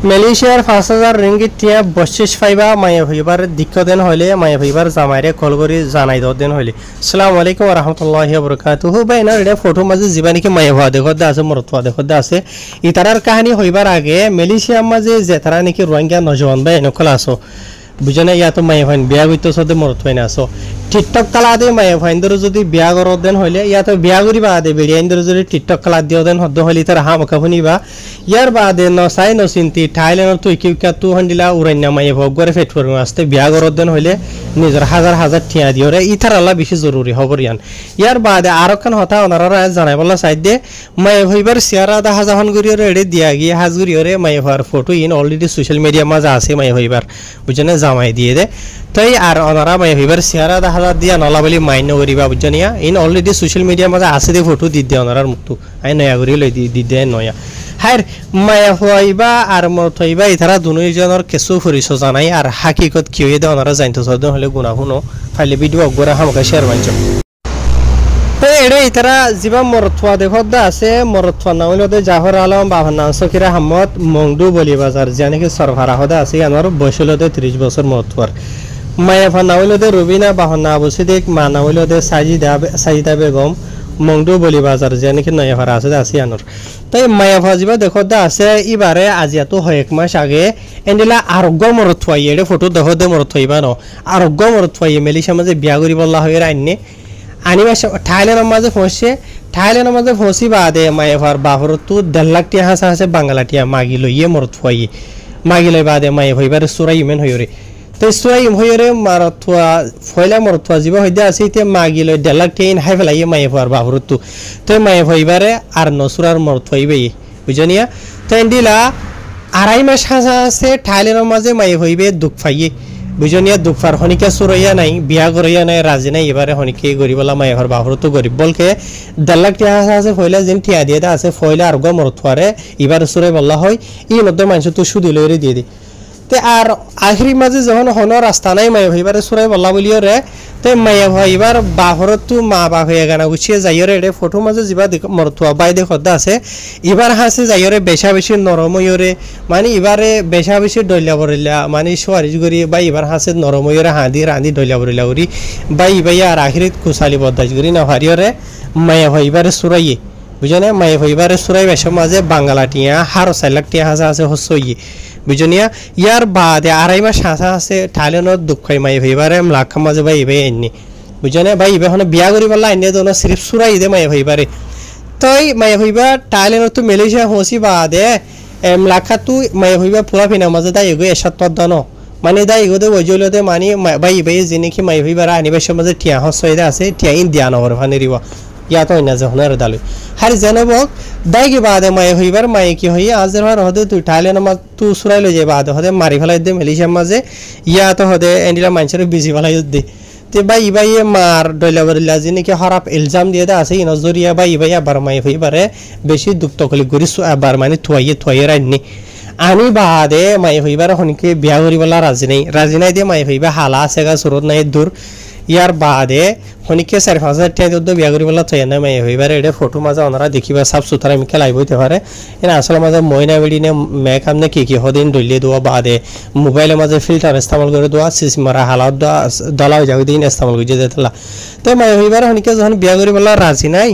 মালয়েশিয়ার 5000 রিঙ্গিত টিয়া বশিস ফাইবা মায়া হইবার দিক্কদেন হইলে মায়া হইবার জামাইরে কল করি জানাই দেন হইলে আসসালামু আলাইকুম ওয়া রাহমাতুল্লাহি ওয়া বারাকাতুহু বাইনার এটা ফটো মাঝে জীবানি কি মায়া হওয়া দেখতে আছে মরতওয়া দেখতে আছে ইতারার কাহিনী হইবার আগে মালয়েশিয়ার মাঝে যে তারা নাকি রোহিঙ্গা নজওয়ান ভাই নকল আসো বুঝনে ইয়া তো মায়া ফাইন বিয়া হইতো সদে মরতওয়াই না আসো টিকটক কালা দে মায়া ফাইন ধরে যদি বিয়া করো দেন হইলে ইয়া তো বিয়া করি বাদে বেড়িয়াইন ধরে যদি টিকটক কালা দিও দেন হদ্দ হইলে তার হাম কাফুনিবা ইয়ার বাদে নসাই নচিন্তি থাইল্যান্ডর তুই কিউকা তু হন্ডিলা উড়াইনা মায়া ভোগ করে ফেট করবো আসতে বিয়া করো দেন হইলে নিজের হাজার হাজার ঠিয়া দিও রে ইথার আল্লাহ বেশি জরুরি খবর ইয়ান ইয়ার বাদে আরো খান হতা ওনারা জানাই বলা সাইড দে মায়া হইবার শেয়ার আদা হাজাহন করিও এড়ে দিয়া গিয়ে হাজ করিও রে মায়া হওয়ার photo in already social media মাঝে আছে মায়া হইবার বুঝনে জামাই দিয়ে দে তাই আর ওনারা মায়া হইবার শেয়ার আদা হাজার দিয়া নলা বলি মান্য করিবা বুঝনিয়া ইন অলরেডি সোশ্যাল মিডিয়া মাঝে আছে দে ফটো দি দিয়ে ওনারার মুক্ত আই নয়া করি লই দি দে নয়া হার মায়া হইবা আর মত হইবা ইতারা দুজনের কিছু পরিচয় জানাই আর হাকিকত কি হইয়ে দে ওনারা জানতে চান হলে গুনা শুনো ফাইলে ভিডিও অগরা হামকা শেয়ার মানছো এড়ে ইতারা জিবা মরতওয়া দেখদা আছে মরতওয়া নামলতে জাফর আলম বাহানা সকিরা আহমদ মংডু বলি বাজার জানি কি সরভারা হদা আছে আমার বয়সলতে 30 বছর মরতওয়ার মায়াফা নামলতে রুবিনা বাহানা আবু সিদ্দিক মা নামলতে সাজিদা বেগম মংডু বলি বাজার জানি কি নয়াফারা আছে আছে আনর তাই মায়াফা জিবা দেখদা আছে ইবারে আজিয়া তো হয় এক মাস আগে এন্ডিলা আরোগ্য মরতওয়া এড়ে ফটো দেখদে মরতওয়াইবা ন আরোগ্য মরতওয়া মেলিশা মাঝে বিয়া করি বললা হয় আইনে আনিবাস থাইল্যান্ডের মাঝে ফসে থাইল্যান্ডের মাঝে ফসি বাদে মায়েফার বাহর তো 1.5 লাখ টিয়া হাসা হাসে বাংলাটিয়া মাগি লইয়ে মরত ফুয়াই মাগি লই বাদে মায়ে হইবার সুরাই ইমেন হইরে তো সুরাই ইম হইরে মারতওয়া ফয়লা মরতওয়া জিবা হইদা আছে তে মাগি লই 1.5 লাখ টিয়া হাই ফেলাই মায়েফার বাহর তো মায়ে হইবারে আর নসুরার মরত হইবে বুঝনিয়া তো এন্ডিলা 2.5 মাস হাসা আছে থাইল্যান্ডের মাঝে মায়ে হইবে দুঃখ ফাইয়ে বুঝনিয়া দুঃখার হনিকা সুরইয়া নাই বিয়া করিয়া নাই রাজি নাই এবারে হনিকে গরিবলা মায়ের বাহর তো গরিব বলকে 1.5 লাখ টিয়া আছে ফয়লা যেন টিয়া দিয়ে আছে ফয়লা আর গো মরতওয়ারে এবারে সুরাই বললা হয় ই মধ্যে মানুষ তো সুদি লইরে দিয়ে দি তে আর আখরি মাঝে যখন হন রাস্তা নাই মায়ে এবারে সুরাই বললা বলিও রে তে মায়ে এবার বাহর তো মা বা হয়ে গানা গুছিয়ে যাইও রে ফটো মাঝে যাবা মরতওয়া বাই দেখদা আছে এবার হাসে যাইও রে বেশা বেশি নরমইও রে মানে এবারে বেশা বেশি ডইলা বরিলা মানে সোয়ারিজ করি বা এবার হাসে নরমইও রে হাঁদি রাঁধি ডইলা বরিলা করি বাই আর আখিরিত কুশালি বদাজ করি না হারিও রে মায়ে এবারে সুরাইয়ে বুঝনে মায়ে এবারে সুরাই বেশা মাঝে বাংলাটিয়া 4.5 লাখ টিয়া হাসা আছে হসইয়ে বুঝনিয়া ইয়ার বাদে 2.5 মাস হাসা আছে থাইল্যান্ডত দুঃখাই মায়ে এবারে লাখ মাঝে বাই এবাই আইনি বুঝনে ভাই এখন বিয়া করি বললা আইনে দোনো সিরিফ সুরাই দে মায়ে এবারে তাই মায়ে হইবা থাইল্যান্ডত তো মালয়েশিয়া হসি বাদে লাখা তু মায়ে হইবা পুরা ফিনা মাঝে তাই এগো এসাত দান মানে দাই এগোতে ওজলতে মানে বাই জিনিকি মায়ে হইবারা আনিবার মাঝে টিয়া হসইদা আছে টিয়া ইন্ডিয়া নগর ফানেরিবা ইয়া তো না যখন দালু হারি জানাবক দাইগে বাদে মায়ে হইবার মায়ে কি হই আজের হার হদে তুই থাইল্যান্ড মা তু সুরাই লই যাই বাদে হদে মারি ফেলাই দে মালয়েশিয়া মাঝে ইয়া তো হদে এন্ডিলা মানছরে বিজি ফেলাই দে তে বাই মার ডইলাবরিলা জিনিকি খারাপ ইলজাম দিয়ে দা আছে নজরিয়া বাই আবার মায়ে হইবারে বেশি দুঃখ তকলি করিস আবার মানে থুয়াইয়ে রাইনি আনি বাদে মায়ে হইবার হনিকে বিয়া করিবলা রাজি নাই দিয়ে মায়ে হইবা হালা আছে গা সুরত নাই দূর ইয়ার বাদে হনিকে 4-5 টাকা দিয়ে বিয়া করিবলা থই না মায়ে হইবারে এটা ফটো মাঝে ওনারা দেখিবা সাফ সুতরা মিকে লাইব হইতে পারে এনা আসলে মাঝে ময়না বেড়ি নে মেকআপ নে কি হদিন ডইলে দোয়া বাদে মোবাইলের মাঝে ফিল্টার ইস্তেমাল করে দোয়া সিসি মারা হালাত দলাও যাও দিন ইস্তেমাল করে যেতলা তো মায়ে হইবারে হনিকে যখন বিয়া করিবলা রাজি নাই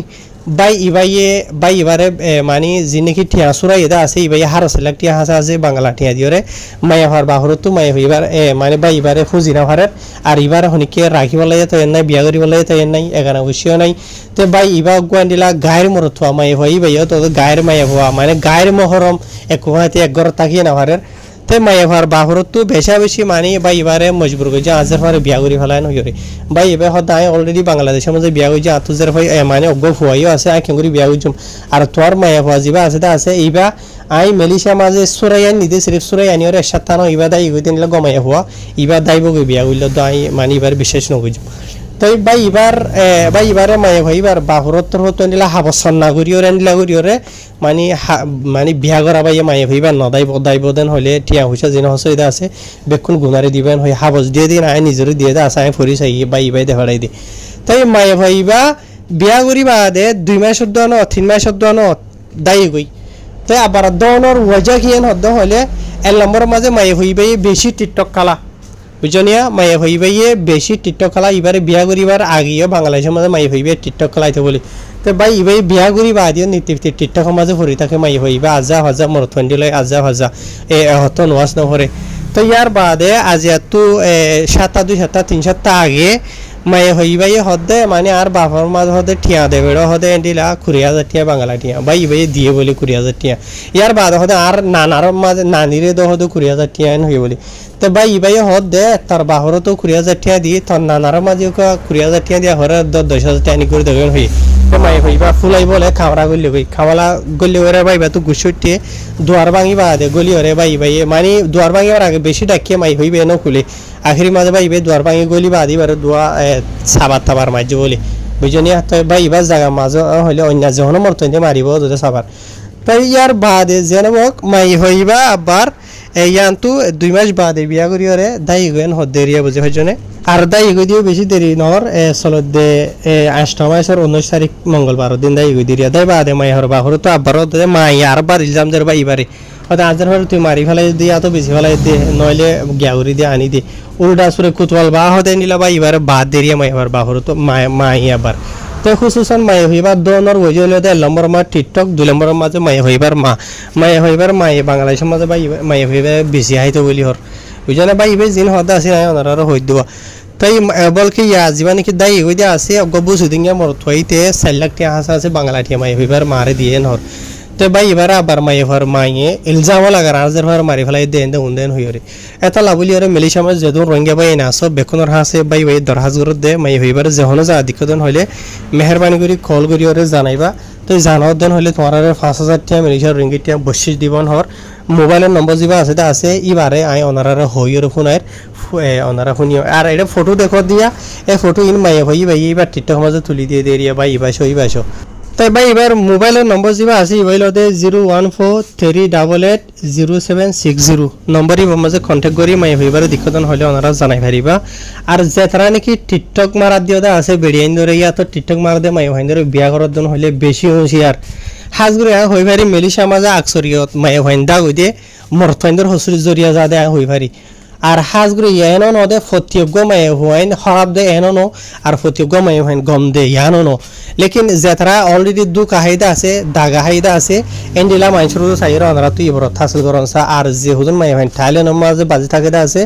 বাই এবারে মানে জিনিকি টিয়া সুরাই এদা আছে ইবাই 4.5 লাখ টিয়া হাসা আছে বাংলা টিয়া দিওরে মায়া হওয়ার বাহর তো মায়া হইবার মানে বাই এবারে খুঁজি না হারের আর এবার হনিকে রাখি বলাই তো নাই বিয়া করি বলাই তো নাই এগানা বসিও নাই তো বাই ইবা গুয়ান্ডিলা গায়ের মরতওয়া মায়া হই বাইও তো গায়ের মায়া হওয়া মানে গায়ের মহরম একহাতে এক ঘর তাকিয়ে না হারের তে মায়ে ভার বাহরত তো বেশা বেশি মানে বাই এবারে মজবুর করে যে আজের ভারে বিয়া করি ফেলায় নইরে বাই এবার হদায় অলরেডি বাংলাদেশের মধ্যে বিয়া হইছে আতুজের ভাই মানে অজ্ঞ ফুয়াইও আছে আই কেঙ্গুরি বিয়া হইছুম আর তোর মায়ে ভাজ জিবা আছে তা আছে এইবা আই মালয়েশিয়া মাঝে সুরাইয়া নিদে সিরিফ সুরাই আনিওরে সাতানো ইবা দাই গইতেন লাগো মায়ে হওয়া ইবা দাইব গই বিয়া হইল তো আই মানে এবার বিশেষ নগইছুম তাই বাই এবারে মায়ে ভাই এবার বাহরত হতো নিলা হাবসন না করিও নিলা করিওরে মানে বিয়া করা বাই মায়ে ভাইবার নদাইব দেন হলে টিয়া হইছে জিন হসইদা আছে বেকুন গুনারে দিবেন হই হাবস দিয়ে দিন আই নিজরে দিয়ে দা আছে আই ফরি চাই বাই দেখাড়াই দি তাই মায়ে ভাইবা বিয়া করি বাদে 2 মাসের দানো 3 মাসের দানো দাই গই তাই আবার দনের ওয়াজা কিয়েন হদ হলে 1 নম্বরের মাঝে মায়ে হইবাই বেশি টিকটক কালা বুঝনিয়া মায়ে হইবাই বেশি টিকটক কালা এবারে বিয়া করিবার আগেও বাংলাদেশের মাঝে মায়ে হইবে টিকটক কালাইতে বলি তো ভাই ইবাই বিয়া করিবা আদিও নীতি টিকটক মাঝে ভরি থাকে মায়ে হইবা আজা হাজা মরথন্ডি লয় আজা হাজা হত নোয়াজ নহরে তো ইয়ার বাদে আজ এত 7 2 7 3 7 আগে মায়ে হইবাই হদে মানে আর বাপর মাঝে হদে ঠিয়া দেবে হদে এন্ডিলা 20,000 টিয়া বাংলা টিয়া ভাই ইবাই দিয়ে বলি 20,000 টিয়া ইয়ার বাদে হদে আর নানার মাঝে নানিরে দ হদে 20,000 টিয়া হই বলি তো ভাই ইবাই হদে তার বাহরও তো 20,000 টিয়া দিয়ে তার নানার মাঝে 20,000 টিয়া দিয়া হরে 10,000 টিয়া নি করে দেবেন হই তো মায়ে হইবা ফুলাই বলে খাওয়া গলি গই খাওয়ালা গলি ওরে ভাইবা তো গুছুটি দুয়ার ভাঙিবা দে গলি ওরে ভাই ভাই মানে দুয়ার ভাঙিবার আগে বেশি ডাকিয়ে মাই হইবে ন খুলে আখেরি মাঝে ভাইবে দুয়ার ভাঙি গলি বা দিবার দুয়া সাবার তাবার মাঝে বলি বুঝনি তো ভাই এবার জায়গা মাঝে হইলে অন্য যখন মরতন্দে মারিব যদি সাবার তাই ইয়ার বাদে যেন মোক মাই হইবা আবার ইয়ান্তু 2 মাস বাদে বিয়া করি ওরে দাই গেন হদেরিয়া বুঝে হইজনে আর দাই গই দিও বেশি দেরি নহর চলত দে 8 মাসের 19 তারিখ মঙ্গলবার দিন দাই গই দিরিয়া দাই বাদে মাই হর বাহর তো আবার দে মাই আর বার ইলজাম দের বাই বারে ওটা আজার হর তুই মারি ফেলাই দি এত বেশি ফেলাই দে নইলে গ্যাউরি দি আনি দি উল্টা সুরে কুতওয়াল বা হদে নিলা বাই বারে বাদ দেরিয়া মাই হর বাহর তো মাই আবার তো খুশুসান মাই হইবার দনর ওইজলে দে নম্বর মা টিকটক 2 নম্বর মাঝে মাই হইবার মাই বাংলাদেশের মাঝে মাই হইবে বেশি হাইতো বলি হর বুঝানে ভাই ইবে জিন হদা আছে না ওনারা হই দিব তাই বলকে ইয়া জীবানি কি দাই হই দে আছে গবু সুদিঙ্গা মর থইতে 4 লাখ টাকা হাসা আছে বাংলা টিয়া মাই হইবার মারে দিয়ে নর তো ভাই এবার আবার মাই হর মাইয়ে ইলজাম লাগার আজের হর মারি ফেলাই দেন দে উন্দেন হইরে এটা লাবলি ওরে মেলিশা মাঝ যদু রঙ্গা ভাই না সব বেকুনর হাসে ভাই দরহাজ গরত দে মাই হইবার যখন যা দিকদন হইলে মেহেরবানি করি কল করি ওরে জানাইবা তো জানাও দেন হইলে তোমার 5,000 টাকা মেলিশা রিঙ্গিত টাকা বশিস দিবন হর মোবাইলের নম্বর যা আছে আছে ইবারে আই ওনারা হইর ফোনার ওনারা শুনিও আর এটা ফটো দেখো দিয়া এই ফটো ইন মাই হই ভাই এবার টিকটক মাঝে তুলি দিয়ে দেরিয়া ভাই ইবাসো তাই ভাই এবার মোবাইলের নম্বর যা আছে মোবাইলতে 01438880760 নম্বর ইবার মাঝে কন্টাক্ট করি মাই হইবার দিকদন হইলে ওনারা জানাই পারিবা আর যেতারা নাকি টিকটক মারা দিওদা আছে বেড়িয়াইন ধরে ইয়া তো টিকটক মারা দে মাই হইন ধরে বিয়া করার জন্য হইলে বেশি হুঁশিয়ার হাজগুড়ি হই পারি মেলিশা মাঝে আকসরিয়ত মাই হইন দা হই দে মরথইন্দর হসুরি জরিয়া যা দে হই পারি আর হাজগুড়ি ইয়ানো ন দে ফতিয়োগ্য মাই হইন হরাব দে এনো ন আর ফতিয়োগ্য মাই হইন গম দে ইয়ানো ন লেকিন যেতারা অলরেডি দুঃখ হাইদা আছে দাগা হাইদা আছে এন্ডিলা মাইনসর সাইরা ওনারা তুই এবার হাসিল করনসা আর যে হুজন মাই হইন থাইল্যান্ড মাঝে বাজি থাকে দা আছে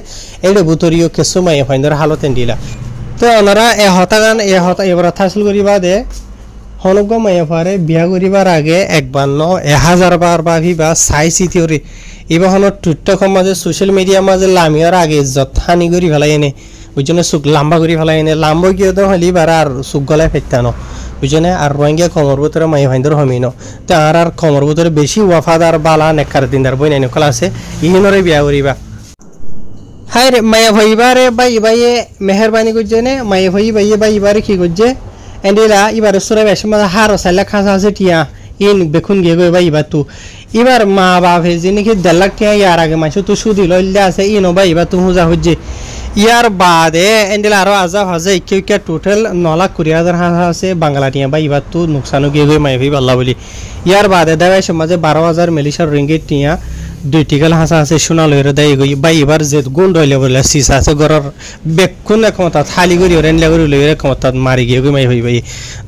এইটা বুতরিও কেসু মাই হইনর হালত এন্ডিলা তো ওনারা হতা এবার হাসিল করিবা দে হনগ্য মাইয়া পারে বিয়া করিবার আগে একবার ন 1000 বার ভাবিবা চাইছি থিওরি এবার হন টিকটক মাঝে সোশ্যাল মিডিয়া মাঝে লামিয়ার আগে ইজ্জত হানি করি ফেলাই এনে বুঝনে চুক লাম্বা করি ফেলাই এনে লাম্বা গিয়ে তো হলি বার আর চুক গলায় ফেকতানো বুঝনে আর রোহিঙ্গা কমর ভিতরে মাই ভাইন্দর হমিন তো আর কমর ভিতরে বেশি ওয়াফাদার বালা নেকার দিনদার বই নাই নকল আছে ইহিনরে বিয়া করিবা হাই রে মায়া ভাইবারে বাই মেহরবানি করছেনে মায়া ভাই এবারে কি করছে এন্ডিলা এবারে সুরে বেশ মাঝে হারো সাইলা খাসা আছে টিয়া ইন বেকুন গিয়ে গই ভাই এবার তু এবার মা বাপে যিনি কি 1.5 লাখ টিয়া ইয়ার আগে মাইছো তো সুদি লইলে আছে ইনো ভাই এবার তু হুজা হচ্ছে ইয়ার বাদে এন্ডিলা আরো আজা ভাজে ইকে টোটাল 9,20,000 হাসা আছে বাংলা টিয়া ভাই এবার তু নুকসানো গিয়ে গই মাই ভাই আল্লাহ বলি ইয়ার বাদে দেওয়াই সমাজে 12,000 মেলিশার রিঙ্গিত টিয়া 2 টিকাল হাসা আছে সোনা লইরে দেয় গই ভাই এবার যে গুণ রইলে বলে সিসা আছে গরর বেকুন ক্ষমতা খালি করি ওরেন লাগরি লইরে ক্ষমতা মারি গিয়ে গই মাই ভাই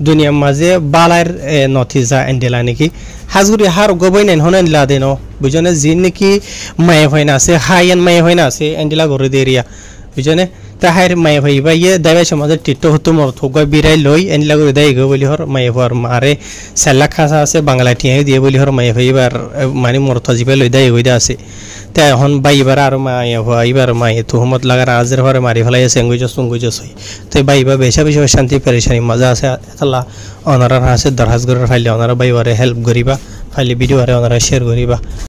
দুনিয়ার মাঝে বালার নথিজা এন্ডেলা নাকি হাজগুড়ি হার গবই নেন হনেন লা দেন বুঝনে জিন নাকি মায়ে হয় না আছে হাইয়েন মায়ে হয় না আছে এন্ডেলা গরে দেরিয়া বুঝনে তা হাইর মায়ে ভাই ইয়ে দেবে সমাজে টিটো হতো মর থোকা বিরাই লই এন্ডেলা করে দেয় গো বলি হর মায়ে হর মারে 4 লাখ খাসা আছে বাংলা টিয়া দিয়ে বলি হর মায়ে ভাই এবার মানে মর থজিবে লই দেয় গইদা আছে তা এখন ভাই এবার আর মায়ে হয় এবার মায়ে তুহমত লাগার আজের হরে মারি ফেলাই আছে সঙ্গুজস হই তো ভাই এবার বেশা শান্তি পেরেশানি মজা আছে আল্লাহ ওনারা আছে দরহাজ গরের ফাইলে ওনারা ভাই ওরে হেল্প করিবা ফাইলে ভিডিও ওরে ওনারা শেয়ার করিবা।